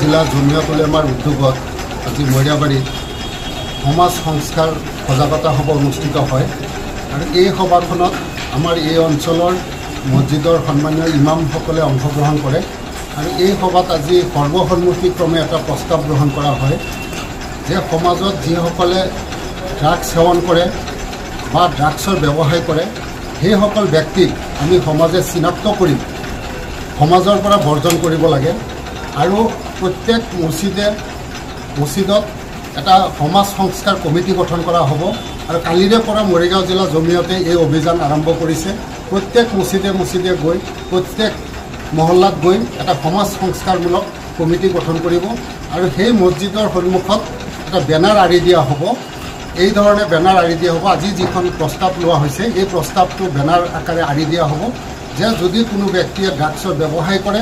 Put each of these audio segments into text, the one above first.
জিলা জমিয়ত উলেমাৰ উদ্যোগত আজি মৰিয়াবাৰীত সমাজ সংস্কাৰ সজাগতা সভা অনুষ্ঠিত হয় আৰু এই সভাখনত আমাৰ এই অঞ্চলৰ মছজিদৰ সন্মানীয় ইমামসকলে অংশগ্ৰহণ কৰে আৰু এই সভাত আজি সৰ্বসন্মতিক্ৰমে এটা প্ৰস্তাৱ গ্ৰহণ কৰা হয় যে সমাজত যিসকলে ড্ৰাগছ সেৱন কৰে বা ড্ৰাগছৰ ব্যৱসায় কৰে সেইসকল ব্যক্তিক আমি সমাজে চিনাক্ত কৰি সমাজৰ পৰা বৰ্জন কৰিব লাগে আৰু প্ৰত্যেক মছজিদত এটা সমাজ সংস্কাৰ কমিটি গঠন কৰা হ'ব আৰু কালিৰে পৰা মৰিগাঁও জিলা জমিয়তে এই অভিযান আৰম্ভ কৰিছে। প্ৰত্যেক মছজিদে গৈ প্ৰত্যেক মহল্লাত গৈ এটা সমাজ সংস্কাৰমূলক কমিটি গঠন কৰিব আৰু সেই মছজিদৰ সন্মুখত এটা বেনাৰ আঁৰি দিয়া হ'ব। এই ধৰণে বেনাৰ আঁৰি দিয়া হ'ব। আজি যিখন প্ৰস্তাৱ লোৱা হৈছে এই প্ৰস্তাৱটো বেনাৰ আকাৰে আঁৰি দিয়া হ'ব যে যদি কোনো ব্যক্তিয়ে ড্ৰাগছৰ ব্যৱসায় কৰে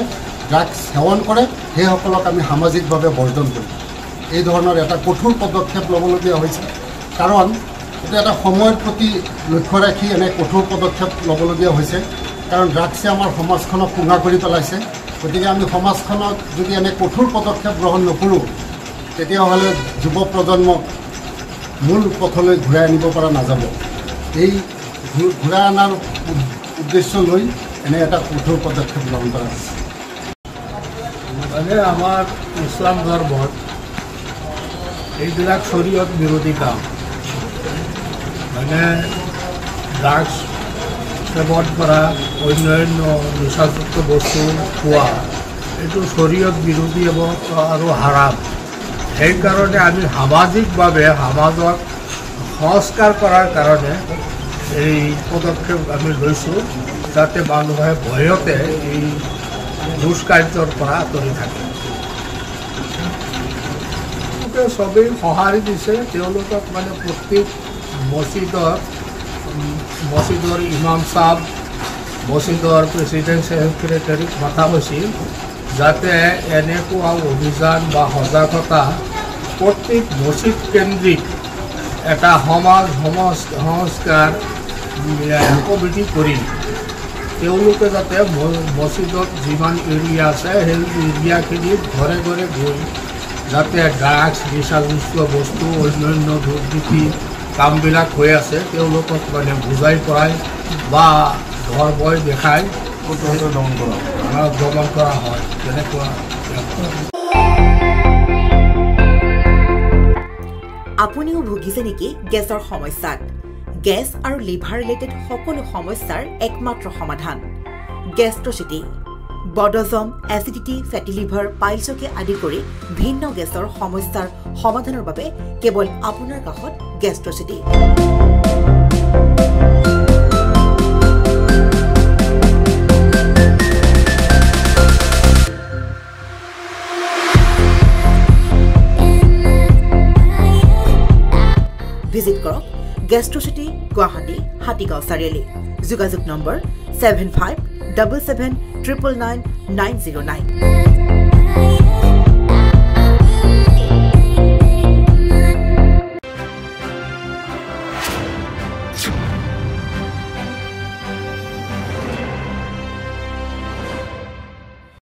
ড্ৰাগছ সেৱন কৰে সেইসকলক আমি সামাজিকভাৱে বৰ্জন কৰিম। এই ধৰণৰ এটা কঠোৰ পদক্ষেপ ল'বলগীয়া হৈছে কাৰণ এইটো এটা সময়ৰ প্ৰতি লক্ষ্য ৰাখি এনে কঠোৰ পদক্ষেপ ল'বলগীয়া হৈছে কাৰণ ড্ৰাগছে আমাৰ সমাজখনক কোঙা কৰি পেলাইছে। গতিকে আমি সমাজখনত যদি এনে কঠোৰ পদক্ষেপ গ্ৰহণ নকৰোঁ তেতিয়াহ'লে যুৱ প্ৰজন্মক মূল পথলৈ ঘূৰাই আনিব পৰা নাযাব। এই ঘূৰাই অনাৰ উদ্দেশ্য লৈ এনে এটা কঠোৰ পদক্ষেপ গ্ৰহণ কৰা হৈছে। মানে আমাৰ ইছলাম ধৰ্মত এইবিলাক শৰীয়ত বিৰোধী কাম মানে ড্ৰাগছ সেৱন কৰা অন্যান্য নিচাযুক্ত বস্তু খোৱা এইটো শৰীয়ত বিৰোধী আৰু হাৰাম। সেইকাৰণে আমি সামাজিকভাৱে সমাজক সংস্কাৰ কৰাৰ কাৰণে এই পদক্ষেপ আমি লৈছোঁ যাতে মানুহে ভয়তে এই দুষ্কাৰ্যৰ পৰা আঁতৰি থাকে। চবেই সঁহাৰি দিছে। তেওঁলোকক মানে প্ৰত্যেক মছজিদৰ ইমাম চাব মছজিদৰ প্ৰেচিডেণ্ট ছেক্ৰেটাৰীক মাতা হৈছিল যাতে এনেকুৱা অভিযান বা সজাগতা প্ৰত্যেক মছজিদ কেন্দ্ৰিক এটা সমাজ সংস্কাৰ কমিটি কৰি তেওঁলোকে যাতে মছজিদত যিমান এৰিয়া আছে সেই এৰিয়াখিনিত ঘৰে ঘৰে গৈ যাতে ড্ৰাগছ নিচাযুক্ত বস্তু অন্যান্য দুৰ্নীতি কামবিলাক হৈ আছে তেওঁলোকক মানে বুজাই পৰাই বা ঘৰ বৈ দেখাই দমন কৰা হয়। তেনেকুৱা আপুনিও ভুগিছে নেকি গেছৰ সমস্যাত? গেছ আৰু লিভাৰ ৰিলেটেড সকলো সমস্যাৰ একমাত্ৰ সমাধান গেষ্ট্ৰচিটি। বদহজম, এচিডিটি, ফেটি লিভাৰ, পাইলছকে আদি কৰি ভিন্ন গেছৰ সমস্যাৰ সমাধানৰ বাবে কেৱল আপোনাৰ কাষত গেষ্ট্ৰচিটি। ভিজিট কৰক গেষ্ট্ৰচিটি, গুৱাহাটী, হাতীগাঁও চাৰিআলি। যোগাযোগ নম্বৰ 7577999909।